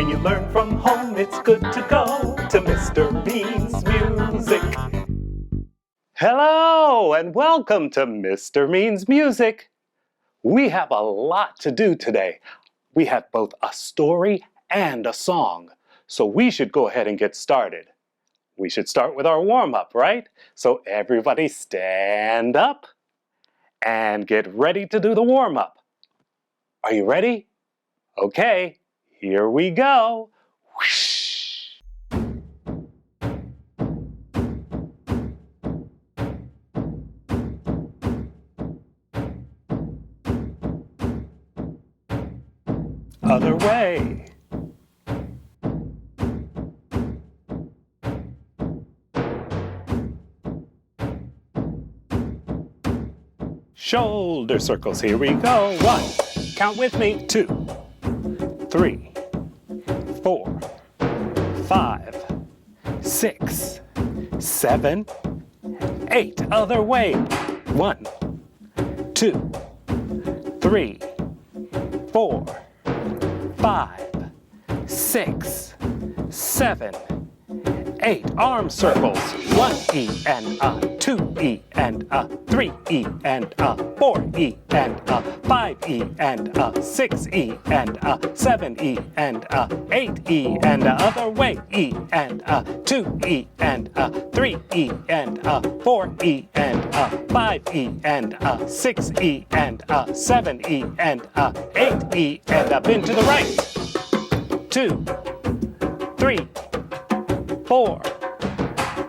When you learn from home, it's good to go to Mr. Bean's Music. Hello, and welcome to Mr. Bean's Music. We have a lot to do today. We have both a story and a song, so we should go ahead and get started. We should start with our warm-up, right? So everybody stand up and get ready to do the warm-up. Are you ready? Okay, here we go. Whoosh. Other way. Shoulder circles, here we go. 1, count with me. 2, 3, 4, 5, 6, 7, 8. Other way. 1, 2, 3, 4, 5, 6, 7, 8. Arm circles. 1 E and a, 2 E and a, 3 E and a, 4 E and a, 5 E and a, 6 E and a, 7 E and a, 8 E and a. Other way. E and a, 2 E and a, 3 E and a, 4 E and a, 5 E and a, 6 E and a, 7 E and a, 8 E and a. Bend to the right. 2, 3, 4,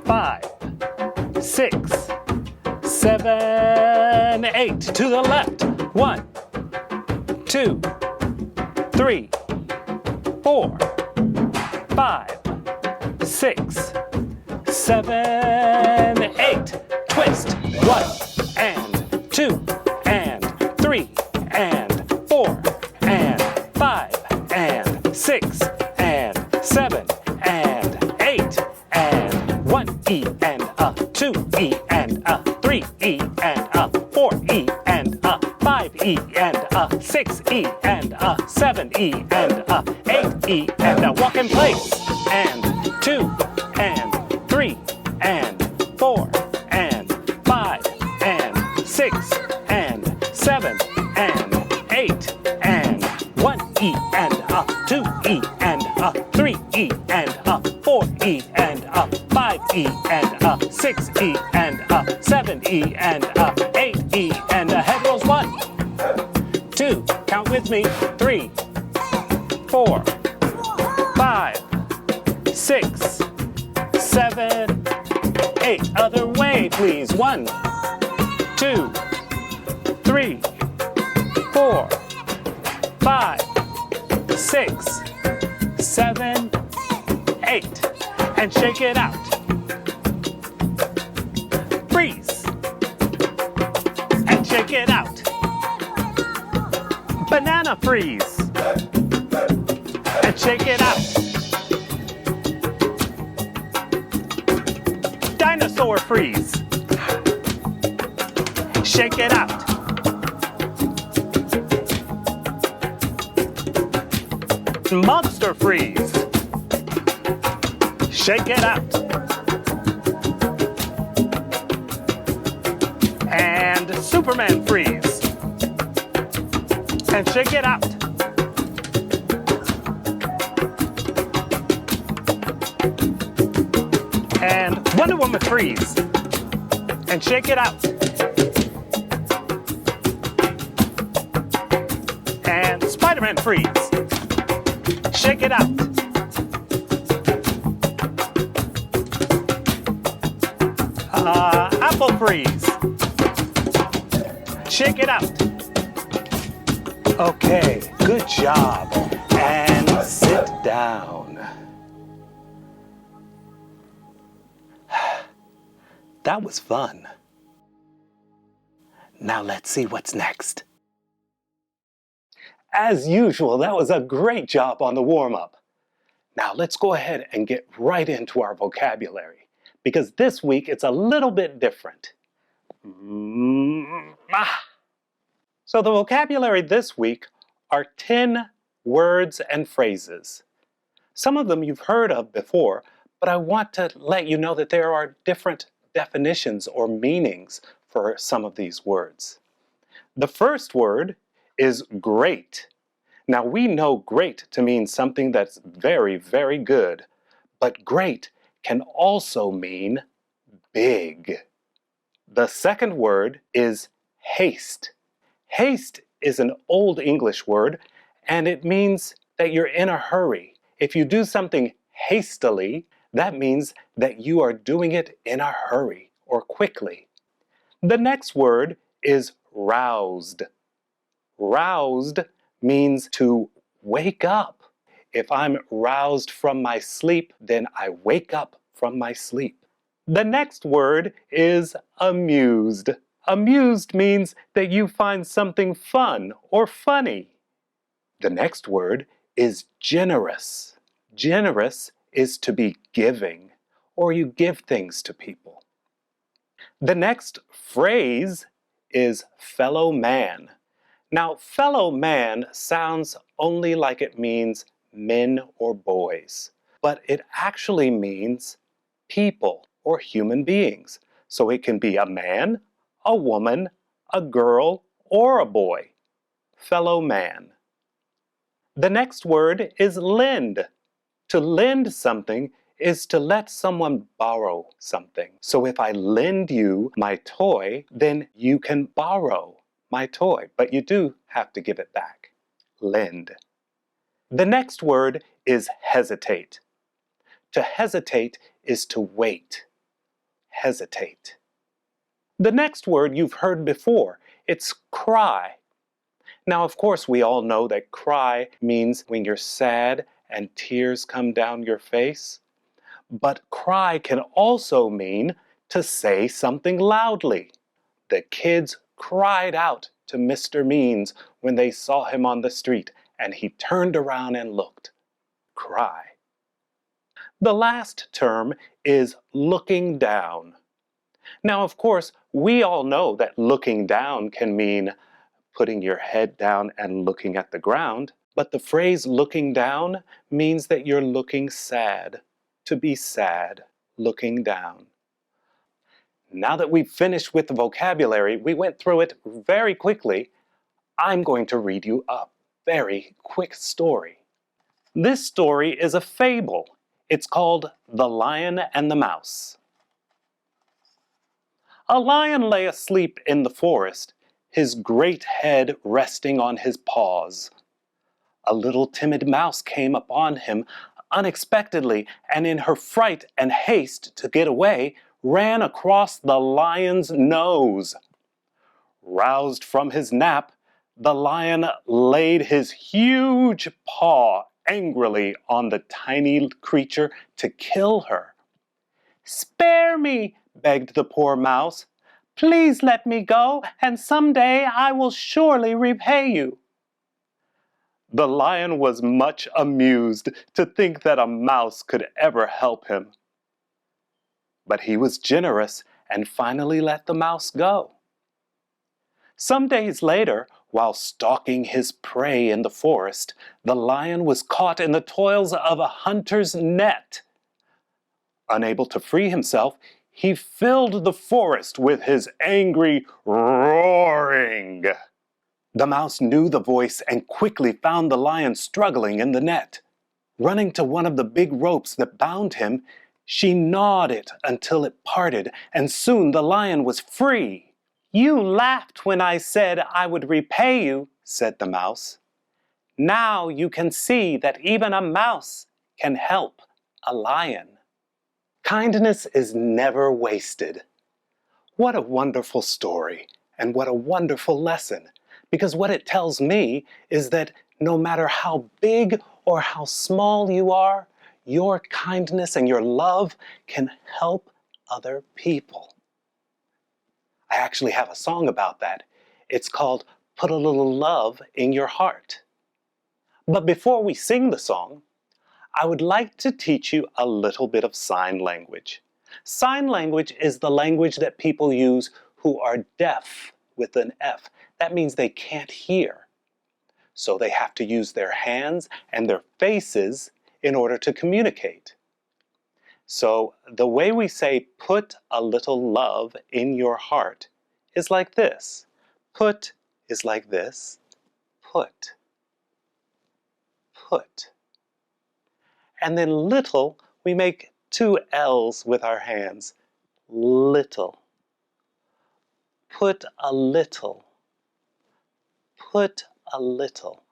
5, 6, 7, 8. To the left. 1, 2, 3, 4, 5, 6, 7, 8. Twist. 1 and 2 and 3 and 4 and 5 and 6 and 7 and 8 and 1 E and a, 2 E and a, 3 E and a, 4 E and a, 5 E and a, 6 E and a, 7 E and a, 8 E and a. Walk in place. And 2 and 3 and 4 and 5 and 6 and 7 and 8 and 1 E and a, 2 E and a, 3 E and a, 4 E and a, 5 E and a, 6 E and a, 7 E and a, 8 E and a. Head rolls. 1, 2, count with me. 3, 4, 5, 6, 7, 8. Other way, please. 1, 2, 3, 4, 5, 6, 7, 8. And shake it out. Freeze. And shake it out. Banana freeze. And shake it out. Dinosaur freeze. Shake it out. Monster freeze. Shake it out. And Superman freeze. And shake it out. And Wonder Woman freeze. And shake it out. And Spider-Man freeze. Shake it out. Apple freeze. Shake it out. Okay, good job. And sit down. That was fun. Now let's see what's next. As usual, that was a great job on the warm-up. Now let's go ahead and get right into our vocabulary, because this week it's a little bit different. So the vocabulary this week are 10 words and phrases. Some of them you've heard of before, but I want to let you know that there are different definitions or meanings for some of these words. The first word is great. Now we know great to mean something that's very, very good, but great can also mean big. The second word is haste. Haste is an Old English word, and it means that you're in a hurry. If you do something hastily, that means that you are doing it in a hurry or quickly. The next word is roused. Roused means to wake up. If I'm roused from my sleep, then I wake up from my sleep. The next word is amused. Amused means that you find something fun or funny. The next word is generous. Generous is to be giving, or you give things to people. The next phrase is fellow man. Now, fellow man sounds only like it means men or boys, but it actually means people or human beings. So it can be a man, a woman, a girl, or a boy. Fellow man. The next word is lend. To lend something is to let someone borrow something. So if I lend you my toy, then you can borrow my toy, but you do have to give it back. Lend. The next word is hesitate. To hesitate is to wait. Hesitate. The next word you've heard before, it's cry. Now, of course, we all know that cry means when you're sad and tears come down your face. But cry can also mean to say something loudly. The kids cried out to Mr. Means when they saw him on the street, and he turned around and looked. Cry. The last term is looking down. Now, of course, we all know that looking down can mean putting your head down and looking at the ground, but the phrase looking down means that you're looking sad. To be sad, looking down. Now that we've finished with the vocabulary, we went through it very quickly. I'm going to read you a very quick story. This story is a fable. It's called The Lion and the Mouse. A lion lay asleep in the forest, his great head resting on his paws. A little timid mouse came upon him unexpectedly, and in her fright and haste to get away, ran across the lion's nose. Roused from his nap, the lion laid his huge paw angrily on the tiny creature to kill her. "Spare me," begged the poor mouse. "Please let me go, and someday I will surely repay you." The lion was much amused to think that a mouse could ever help him. But he was generous and finally let the mouse go. Some days later, while stalking his prey in the forest, the lion was caught in the toils of a hunter's net. Unable to free himself, he filled the forest with his angry roaring. The mouse knew the voice and quickly found the lion struggling in the net. Running to one of the big ropes that bound him, she gnawed it until it parted, and soon the lion was free. "You laughed when I said I would repay you," said the mouse. "Now you can see that even a mouse can help a lion." Kindness is never wasted. What a wonderful story, and what a wonderful lesson. Because what it tells me is that no matter how big or how small you are, your kindness and your love can help other people. I actually have a song about that. It's called "Put a Little Love in Your Heart." But before we sing the song, I would like to teach you a little bit of sign language. Sign language is the language that people use who are deaf with an F. That means they can't hear. So they have to use their hands and their faces in order to communicate. So the way we say put a little love in your heart is like this. Put is like this. Put. Put. And then little, we make two L's with our hands. Little. Put a little. Put a little.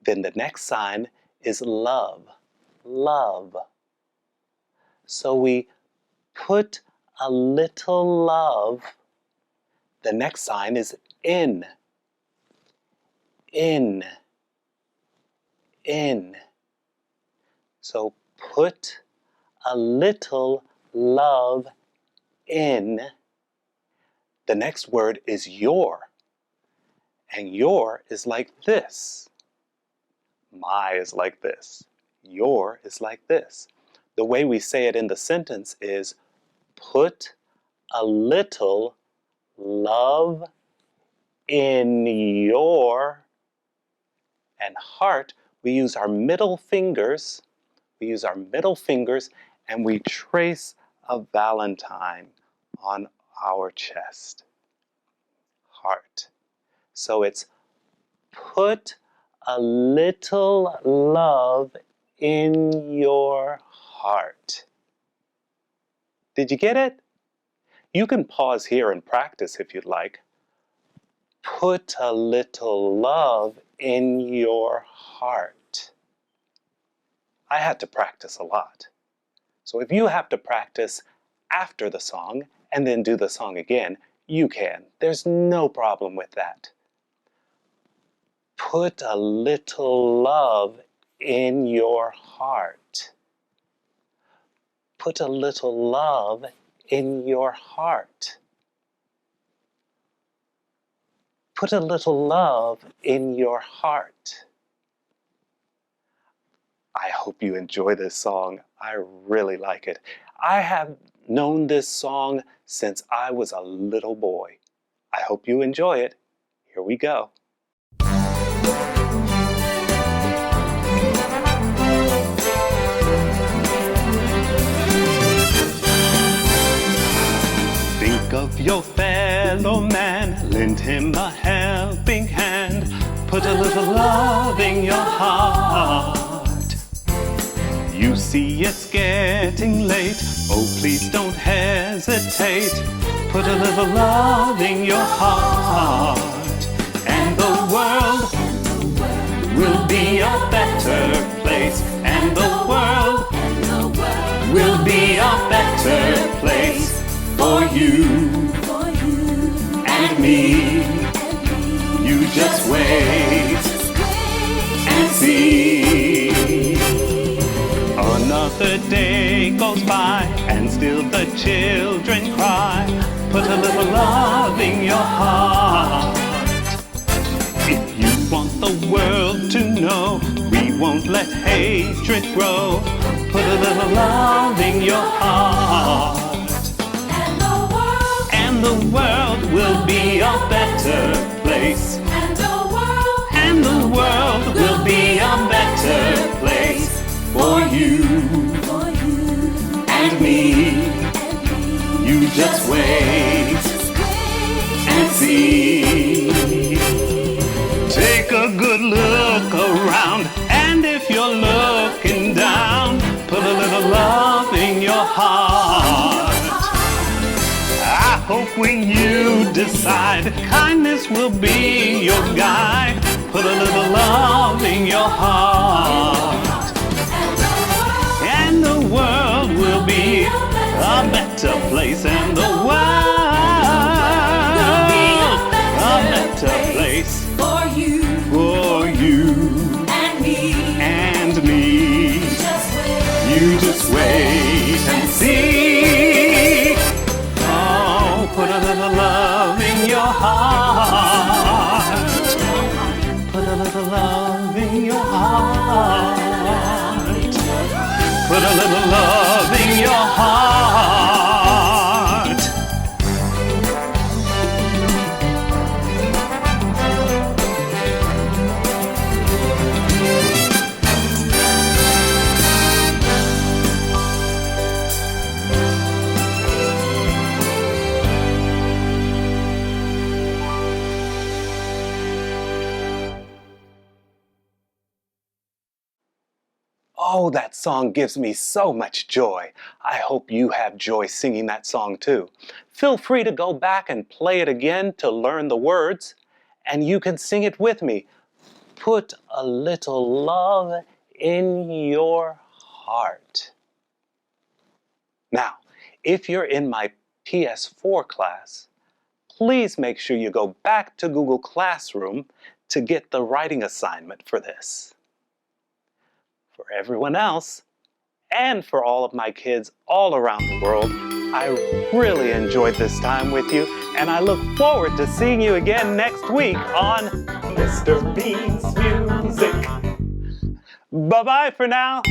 Then the next sign is love. Love. So we put a little love. The next sign is in. In. In. So put a little love in. The next word is your. And your is like this. My is like this. Your is like this. The way we say it in the sentence is put a little love in your, and heart, we use our middle fingers. We use our middle fingers and we trace a Valentine on our chest. Heart. So it's put a little love in your heart. Did you get it? You can pause here and practice if you'd like. Put a little love in your heart. I had to practice a lot. So if you have to practice after the song and then do the song again, you can. There's no problem with that. Put a little love in your heart. Put a little love in your heart. Put a little love in your heart. I hope you enjoy this song. I really like it. I have known this song since I was a little boy. I hope you enjoy it. Here we go. Think of your fellow man, lend him a helping hand, put a little love in your heart. You see it's getting late, oh please don't hesitate, put a little love in your heart. And the world will be a better place, and the world will be a better place for you and me. You just wait and see. Another day goes by and still the children cry, put a little love in your heart. If you want the world to know we won't let hatred grow, put a little love in your heart. And the world will be a better place. And the world will be a better place for you and me. You just wait and see. Take a good look around, and if you're looking down, put a little love in your heart. I hope when you decide kindness will be your guide, put a little love in your heart. And the world will be a better place, and the world will be a better place for you and me. You just wait and see. Oh, put a little love in your heart. Put a little love in your heart. Put a little love in your heart. Oh, that song gives me so much joy. I hope you have joy singing that song too. Feel free to go back and play it again to learn the words, and you can sing it with me. Put a little love in your heart. Now, if you're in my PS4 class, please make sure you go back to Google Classroom to get the writing assignment for this. For everyone else, and for all of my kids all around the world, I really enjoyed this time with you, and I look forward to seeing you again next week on Mr. Bean's Music. Bye-bye for now.